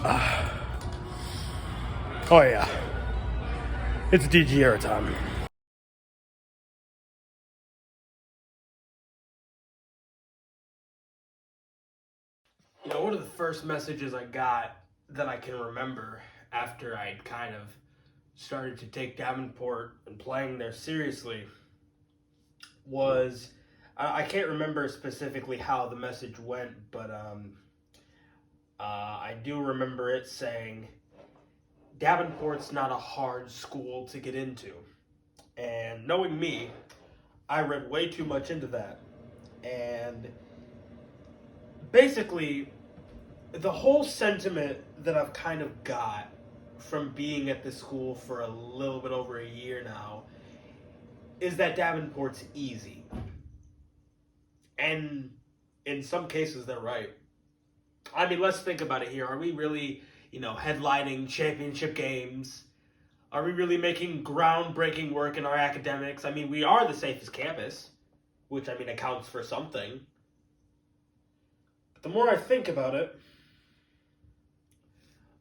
Oh yeah, it's DG era time. You know, one of the first messages I got that I can remember after I'd kind of started to take Davenport and playing there seriously was, I can't remember specifically how the message went, but I do remember it saying, Davenport's not a hard school to get into. And knowing me, I read way too much into that. And basically, the whole sentiment that I've kind of got from being at this school for a little bit over a year now is that Davenport's easy. And in some cases, they're right. I mean, let's think about it here. Are we really, headlining championship games? Are we really making groundbreaking work in our academics? I mean, we are the safest campus, which, accounts for something. But the more I think about it,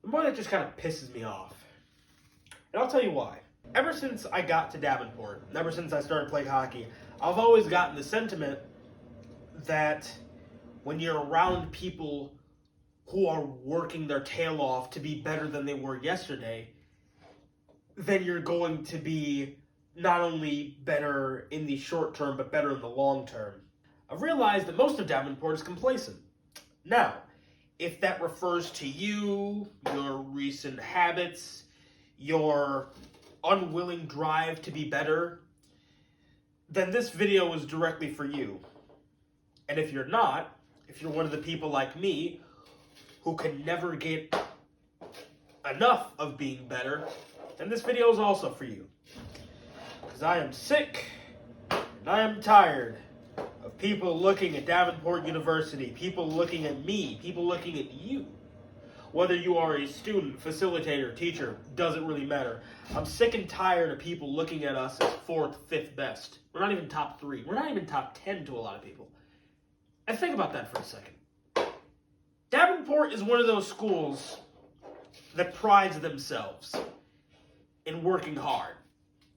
the more that just kind of pisses me off. And I'll tell you why. Ever since I got to Davenport, ever since I started playing hockey, I've always gotten the sentiment that when you're around people who are working their tail off to be better than they were yesterday, then you're going to be not only better in the short term, but better in the long term. I've realized that most of Davenport is complacent. Now, if that refers to you, your recent habits, your unwilling drive to be better, then this video is directly for you. And if you're not, if you're one of the people like me who can never get enough of being better, then this video is also for you. Because I am sick and I am tired of people looking at Davenport University, people looking at me, people looking at you. Whether you are a student, facilitator, teacher, doesn't really matter. I'm sick and tired of people looking at us as 4th, 5th best. We're not even top 3. We're not even top 10 to a lot of people. And think about that for a second. Davenport is one of those schools that prides themselves in working hard.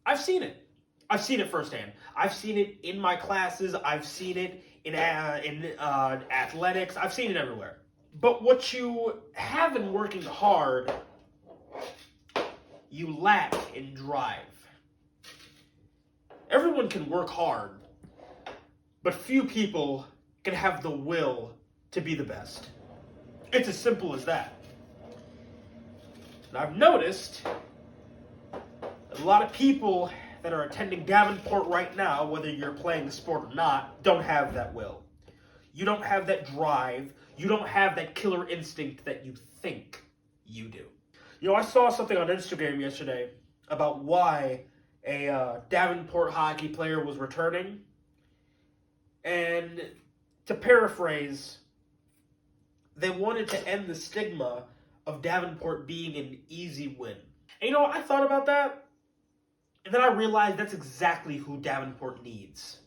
I've seen it. I've seen it firsthand. I've seen it in my classes. I've seen it in athletics. I've seen it everywhere. But what you have in working hard, you lack in drive. Everyone can work hard, but few people can have the will to be the best. It's as simple as that. And I've noticed that a lot of people that are attending Davenport right now, whether you're playing the sport or not, don't have that will. You don't have that drive. You don't have that killer instinct that you think you do. I saw something on Instagram yesterday about why a Davenport hockey player was returning. And to paraphrase, they wanted to end the stigma of Davenport being an easy win. And I thought about that, and then I realized that's exactly who Davenport needs.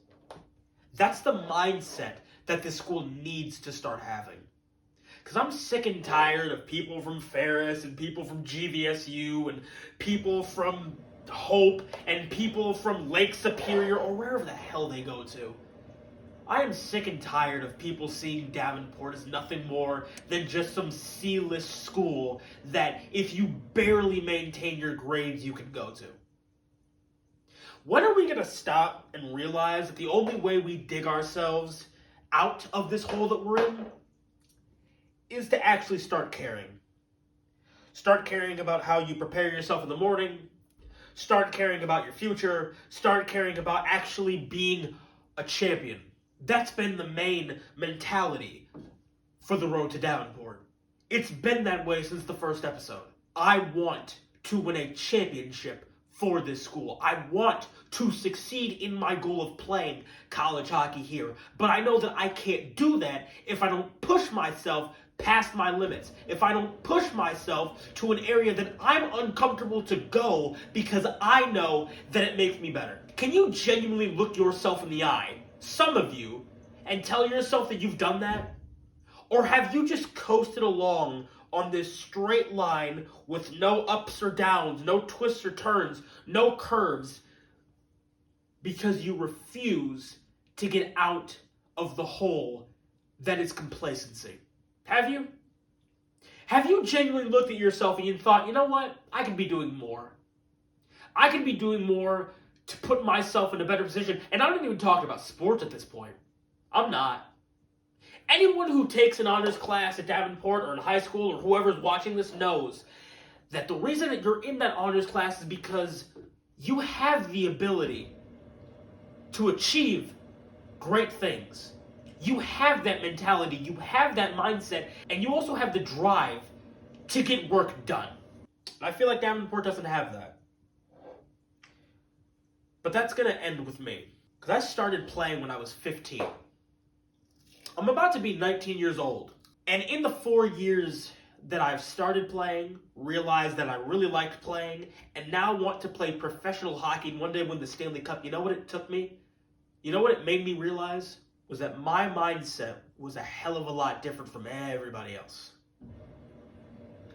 That's the mindset that this school needs to start having. Because I'm sick and tired of people from Ferris and people from GVSU and people from Hope and people from Lake Superior or wherever the hell they go to. I am sick and tired of people seeing Davenport as nothing more than just some C-list school that if you barely maintain your grades, you can go to. When are we going to stop and realize that the only way we dig ourselves out of this hole that we're in is to actually start caring? Start caring about how you prepare yourself in the morning. Start caring about your future. Start caring about actually being a champion. That's been the main mentality for the road to Davenport. It's been that way since the first episode. I want to win a championship for this school. I want to succeed in my goal of playing college hockey here. But I know that I can't do that if I don't push myself past my limits. If I don't push myself to an area that I'm uncomfortable to go because I know that it makes me better. Can you genuinely look yourself in the eye, some of you, and tell yourself that you've done that? Or have you just coasted along on this straight line with no ups or downs, no twists or turns, no curves, because you refuse to get out of the hole that is complacency? Have you? Have you genuinely looked at yourself and you thought, you know what? I could be doing more. I could be doing more to put myself in a better position. And I'm not even talking about sports at this point. I'm not. Anyone who takes an honors class at Davenport or in high school or whoever's watching this knows that the reason that you're in that honors class is because you have the ability to achieve great things. You have that mentality, you have that mindset, and you also have the drive to get work done. I feel like Davenport doesn't have that. But that's going to end with me. Because I started playing when I was 15. I'm about to be 19 years old. And in the 4 years that I've started playing, realized that I really liked playing, and now want to play professional hockey and one day win the Stanley Cup, you know what it took me? You know what it made me realize? Was that my mindset was a hell of a lot different from everybody else.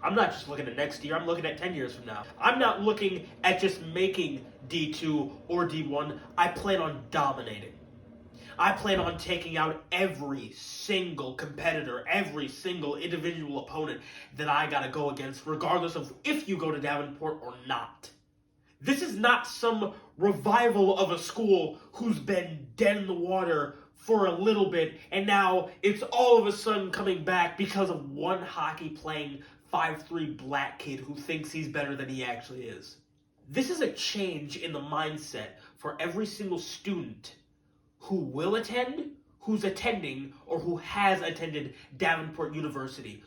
I'm not just looking at next year, I'm looking at 10 years from now. I'm not looking at just making D2 or D1. I plan on dominating. I plan on taking out every single competitor, every single individual opponent that I gotta go against, regardless of if you go to Davenport or not. This is not some revival of a school who's been dead in the water for a little bit, and now it's all of a sudden coming back because of one hockey-playing 5'3" black kid who thinks he's better than he actually is. This is a change in the mindset for every single student who will attend, who's attending, or who has attended Davenport University.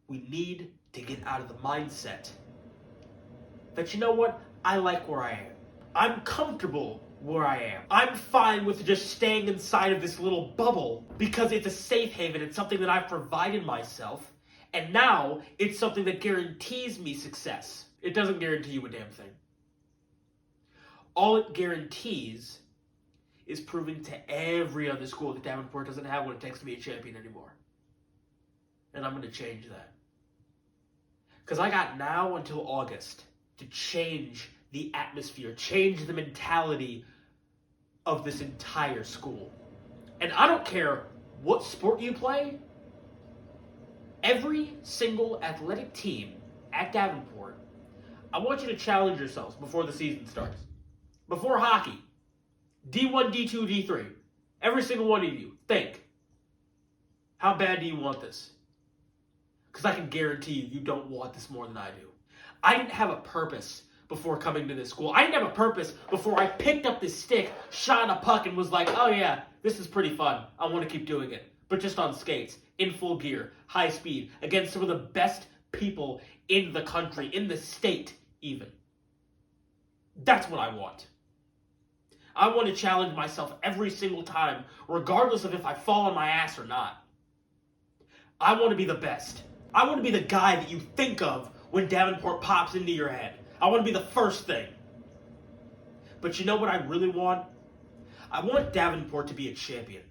We need to get out of the mindset that, you know what, I like where I am. I'm comfortable where I am. I'm fine with just staying inside of this little bubble because it's a safe haven. It's something that I've provided myself, and now it's something that guarantees me success. It doesn't guarantee you a damn thing. All it guarantees is proving to every other school that Davenport doesn't have what it takes to be a champion anymore. And I'm going to change that. Because I got now until August to change the atmosphere, change the mentality of this entire school. And I don't care what sport you play, every single athletic team at Davenport, I want you to challenge yourselves before the season starts. Before hockey, D1, D2, D3, every single one of you, think, how bad do you want this? Because I can guarantee you, you don't want this more than I do. I didn't have a purpose before coming to this school. I didn't have a purpose before I picked up this stick, shot a puck, and was like, oh yeah, this is pretty fun. I want to keep doing it. But just on skates, in full gear, high speed, against some of the best people in the country, in the state even. That's what I want. I want to challenge myself every single time, regardless of if I fall on my ass or not. I want to be the best. I want to be the guy that you think of when Davenport pops into your head. I want to be the first thing. But you know what I really want? I want Davenport to be a champion.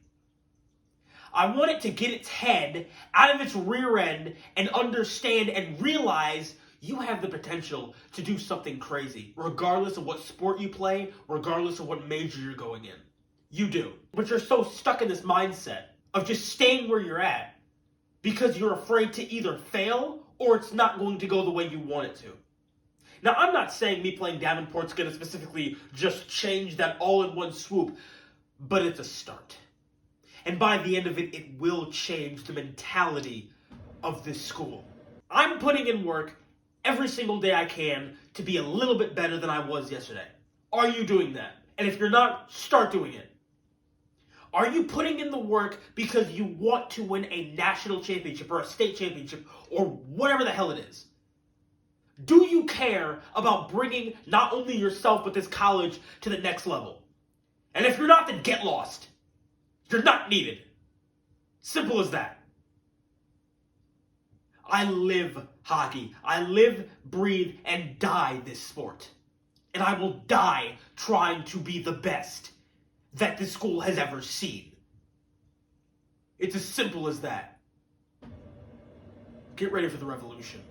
I want it to get its head out of its rear end and understand and realize you have the potential to do something crazy, regardless of what sport you play, regardless of what major you're going in. You do. But you're so stuck in this mindset of just staying where you're at because you're afraid to either fail or it's not going to go the way you want it to. Now, I'm not saying me playing Davenport's going to specifically just change that all in one swoop, but it's a start. And by the end of it, it will change the mentality of this school. I'm putting in work every single day I can to be a little bit better than I was yesterday. Are you doing that? And if you're not, start doing it. Are you putting in the work because you want to win a national championship or a state championship or whatever the hell it is? Do you care about bringing not only yourself but this college to the next level? And if you're not, then get lost. You're not needed. Simple as that. I live hockey. I live, breathe, and die this sport. And I will die trying to be the best that this school has ever seen. It's as simple as that. get ready for the revolution.